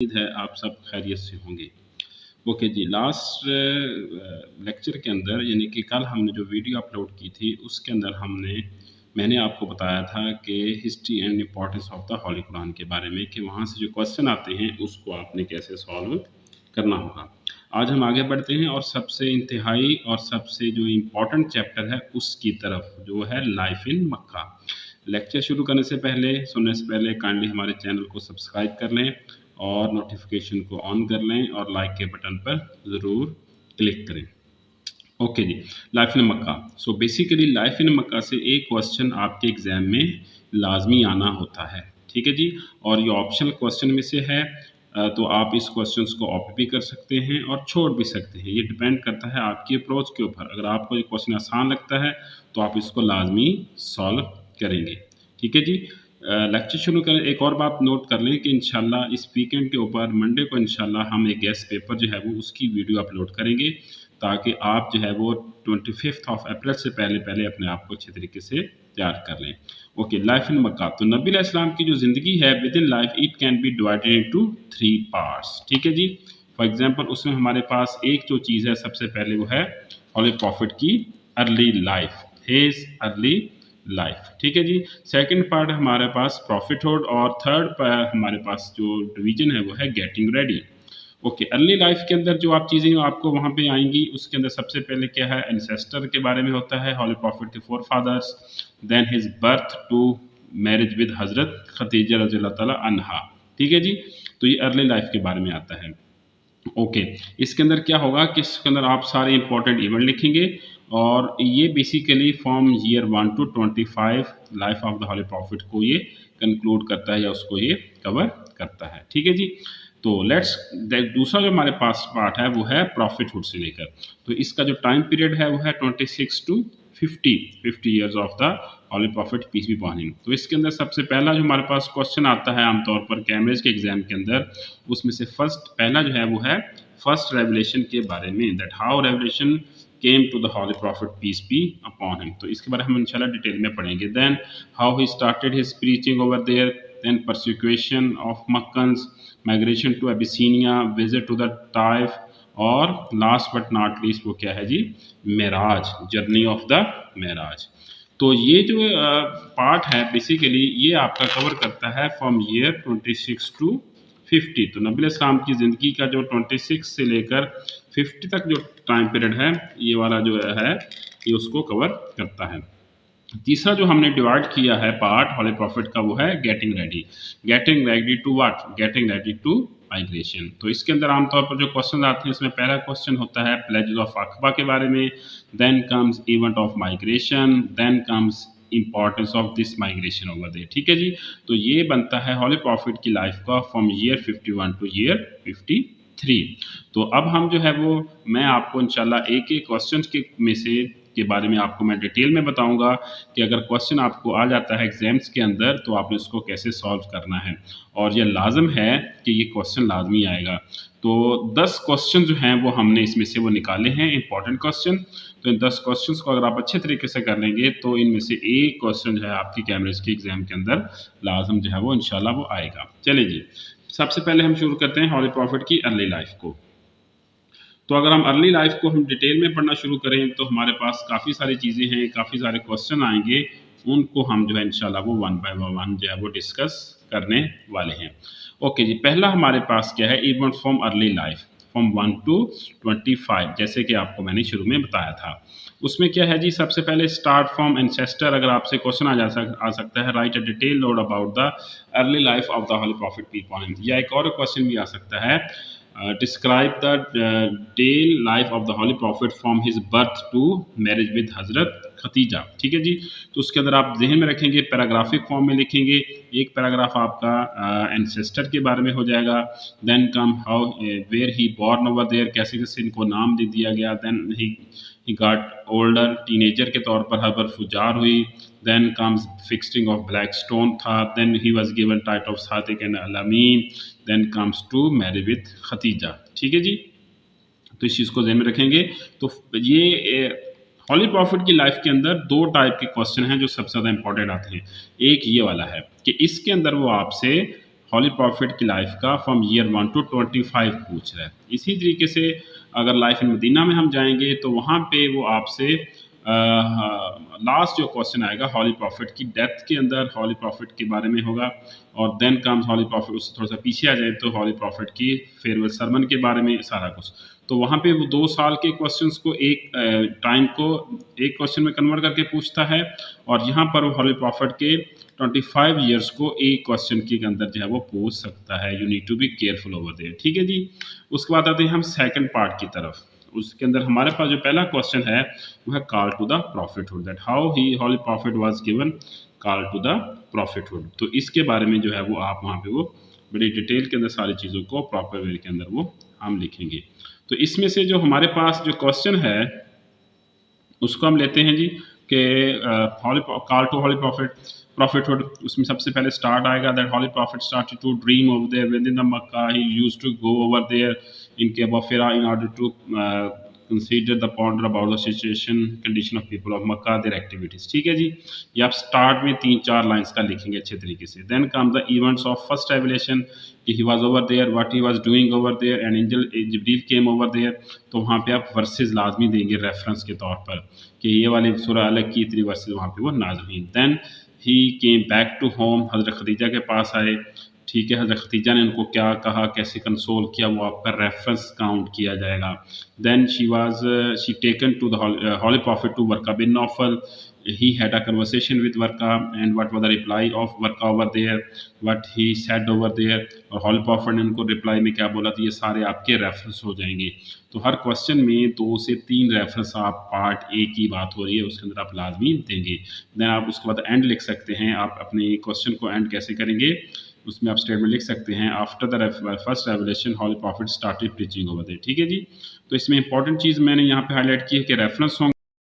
उम्मीद है आप सब खैरियत से होंगे। ओके जी, लास्ट लेक्चर के अंदर यानी कि कल हमने जो वीडियो अपलोड की थी उसके अंदर मैंने आपको बताया था कि history and importance of the Holi Quran के बारे में कि वहाँ से जो क्वेश्चन आते हैं उसको आपने कैसे सॉल्व करना होगा। आज हम आगे बढ़ते हैं और सबसे इंतहाई और सबसे जो इम्पोर्टेंट चैप्टर है उसकी तरफ, जो है लाइफ इन मक्का। लेक्चर शुरू करने से पहले, सुनने से पहले काइंडली हमारे चैनल को सब्सक्राइब कर लें और नोटिफिकेशन को ऑन कर लें और लाइक के बटन पर ज़रूर क्लिक करें। ओके जी, life in Mecca. So basically life in Mecca से एक क्वेश्चन आपके एग्जाम में लाजमी आना होता है, ठीक है जी। और ये ऑप्शनल क्वेश्चन में से है, तो आप इस क्वेश्चंस को ऑप्ट भी कर सकते हैं और छोड़ भी सकते हैं। ये डिपेंड करता है आपकी अप्रोच के ऊपर। अगर आपको ये क्वेश्चन आसान लगता है तो आप इसको लाजमी सॉल्व करेंगे, ठीक है जी। लेक्चर शुरू करें, एक और बात नोट कर लें कि इंशाल्लाह इस वीकेंड के ऊपर मंडे को इंशाल्लाह हम एक गेस्ट पेपर जो है वो उसकी वीडियो अपलोड करेंगे, ताकि आप जो है वो 25 ऑफ अप्रैल से पहले पहले अपने आप को अच्छे तरीके से तैयार कर लें। ओके, लाइफ इन मक्का। तो नबी अलैहिस्सलाम की जो ज़िंदगी है with in life it can be divided into 3 parts, ठीक है जी। फॉर एग्जांपल उसमें हमारे पास एक जो चीज़ है सबसे पहले वो है होली प्रॉफिट की early life, his early life, ठीक है जी। सेकंड पार्ट हमारे पास प्रॉफिटहुड और थर्ड हमारे पास जो डिवीजन है वो है getting ready. Okay, early life के अंदर जो आप चीज़ें आपको वहाँ पे आएंगी उसके अंदर सबसे पहले क्या है, एंसेस्टर के बारे में होता है, होली प्रॉफिट के forefathers, then his birth to marriage with Hazrat Khadija रज़ी अल्लाह ताला अन्हा, ठीक है जी। तो ये अर्ली लाइफ के बारे में आता है। ओके, इसके अंदर क्या होगा कि इसके अंदर आप सारे इंपॉर्टेंट इवेंट लिखेंगे और ये basically from year 1 to 25 life of the holy prophet को ये कंक्लूड करता है या उसको ये कवर करता है, ठीक है जी। तो लेट्स दूसरा जो हमारे पास पार्ट है वो है प्रॉफिटहुड से लेकर। तो इसका जो टाइम पीरियड है वो है 26 to 50 years of the holy prophet peace be upon him. तो इसके अंदर सबसे पहला जो हमारे पास क्वेश्चन आता है आमतौर पर कैमरेज के एग्जाम के अंदर, उसमें से पहला जो है वो है फर्स्ट रेवलेशन के बारे में, that how revelation came to the holy prophet peace be upon him. तो इसके बारे में हम इंशाल्लाह डिटेल में पढ़ेंगे। Then how he started his preaching over there, then persecution of Meccans, migration to Abyssinia, visit to the Taif, और last but not least वो क्या है जी, Meraj, journey of the Meraj. तो ये जो पार्ट है बेसिकली ये आपका कवर करता है फ्रॉम ईयर 26 टू 50। तो नबी इस्लाम की ज़िंदगी का जो 26 से लेकर 50 तक जो टाइम पीरियड है ये वाला जो है ये उसको कवर करता है। तीसरा जो हमने डिवाइड किया है पार्ट होली प्रॉफिट का वो है getting ready. Getting ready to what, getting ready to migration. तो इसके अंदर आमतौर पर जो क्वेश्चन आते हैं इसमें पहला क्वेश्चन होता है प्लेजेस ऑफ अकबा के बारे में, then comes event of migration, then comes importance of this migration over there, ठीक है जी। तो ये बनता है होली प्रॉफिट की लाइफ का फ्रॉम ईयर 51 टू ईयर 53। तो अब हम जो है वो मैं आपको इंशाल्लाह एक एक क्वेश्चन में से के बारे में आपको मैं डिटेल में बताऊंगा कि अगर क्वेश्चन आपको आ जाता है एग्जाम्स के अंदर तो आपने उसको कैसे सॉल्व करना है, और ये लाजम है कि ये क्वेश्चन लाजमी आएगा। तो 10 क्वेश्चन जो हैं वो हमने इसमें से वो निकाले हैं इंपॉर्टेंट क्वेश्चन। तो इन 10 क्वेश्चन को अगर आप अच्छे तरीके से कर लेंगे तो इनमें से एक क्वेश्चन जो है आपकी कैमरेज के एग्जाम के अंदर लाजम जो है वो इंशाल्लाह वो आएगा। चलिए जी, सबसे पहले हम शुरू करते हैं होली प्रॉफिट की अर्ली लाइफ को। तो अगर हम अर्ली लाइफ को हम डिटेल में पढ़ना शुरू करें तो हमारे पास काफ़ी सारी चीज़ें हैं, काफ़ी सारे क्वेश्चन आएंगे, उनको हम जो है इंशाल्लाह वो वन बाय वन जो है वो डिस्कस करने वाले हैं। ओके जी, पहला हमारे पास क्या है, event from early life from 1 to 25, जैसे कि आपको मैंने शुरू में बताया था। उसमें क्या है जी, सबसे पहले स्टार्ट फ्रॉम एंसेस्टर। अगर आपसे क्वेश्चन आ सकता है write a detail note about the early life of the holy prophet people, या एक और क्वेश्चन भी आ सकता है describe the daily life of the holy prophet from his birth to marriage with Hazrat Khadija, ठीक है जी। तो उसके अंदर आप जहन में रखेंगे, पैराग्राफिक फॉर्म में लिखेंगे। एक पैराग्राफ आपका एंसेस्टर के बारे में हो जाएगा, then come how were he born over there, कैसे कैसे इनको नाम दे दिया गया, then he got older, teenager के तौर पर हर फुजार हुई, then comes fixing of black stone था, then he was given title of Sadiq and Alamin, then comes to marry with Khadija, ठीक है जी। तो इस चीज़ को ध्यान में रखेंगे। तो ये होली प्रॉफिट की लाइफ के अंदर दो टाइप के क्वेश्चन हैं जो सबसे ज़्यादा इंपॉर्टेंट आते हैं। एक ये वाला है कि इसके अंदर वो आपसे हॉली प्रॉफिट की लाइफ का फ्रॉम ईयर 1 टू 25 पूछ रहा है। इसी तरीके से अगर लाइफ इन मदीना में हम जाएंगे तो वहाँ पे वो आपसे लास्ट जो क्वेश्चन आएगा हॉली प्रॉफिट की डेथ के अंदर हॉली प्रॉफिट के बारे में होगा, और देन कम्स हॉली प्रॉफिट, उससे थोड़ा सा पीछे आ जाए तो हॉली प्रॉफिट की फेयरवेल सरमन के बारे में सारा कुछ। तो वहाँ पे वो 2 साल के क्वेश्चंस को एक टाइम को एक क्वेश्चन में कन्वर्ट करके पूछता है, और यहाँ पर हॉली प्रॉफिट के 25 ईयर्स को एक क्वेश्चन के अंदर जो है वो पूछ सकता है। You need to be careful over there, ठीक है जी। उसके बाद आते हैं हम सेकंड पार्ट की तरफ। उसके अंदर हमारे पास जो पहला क्वेश्चन है वो है call to the prophethood, that how he holy prophet was given call to the prophethood. तो इसके बारे में जो है वो आप वहाँ पे वो बड़ी डिटेल के अंदर सारी चीज़ों को प्रॉपर वे के अंदर वो हम लिखेंगे। तो इसमें से जो हमारे पास जो क्वेश्चन है उसको हम लेते हैं जी कि holy call to holy prophethood. उसमें सबसे पहले स्टार्ट आएगा that holy prophet started to dream over there within the Mecca, he used to go over there in cave of Hira in order to consider the ponder about the situation condition of people of Mecca their activities. ठीक है जी, ये आप start में 3-4 lines का लिखेंगे अच्छे तरीके से। Then come the events of first revelation, he was over there, what he was doing over there, and angel Jibril came over there. तो वहाँ पे आप वर्सेस लाजमी देंगे रेफरेंस के तौर पर कि ये वाली सूरह अलग की, इतनी वर्सेस वहाँ पे वो नाज़िल हुई। Then he came back to home, Hazrat Khadija के पास आए, ठीक है। हज़रत खदीजा ने उनको क्या कहा, कैसे कंसोल किया, वो आपका रेफरेंस काउंट किया जाएगा। Then she taken to the holy prophet to Waraqa bin Nawfal, he had a conversation with Warqa, and what was the reply of Warqa over there, what he said over there, और hall profit ने उनको reply में क्या बोला, तो ये सारे आपके रेफरेंस हो जाएंगे। तो हर क्वेश्चन में 2 से 3 रेफरेंस आप पार्ट ए की बात हो रही है उसके अंदर आप लाजमी देंगे। देन आप उसके बाद एंड लिख सकते हैं। आप अपने क्वेश्चन को एंड कैसे करेंगे, उसमें आप स्टेटमेंट लिख सकते हैं after the first revelation holy prophet started preaching over there. ठीक है जी। तो इसमें इंपॉर्टेंट चीज़ मैंने यहाँ पे हाईलाइट की है कि रेफरेंस होंगे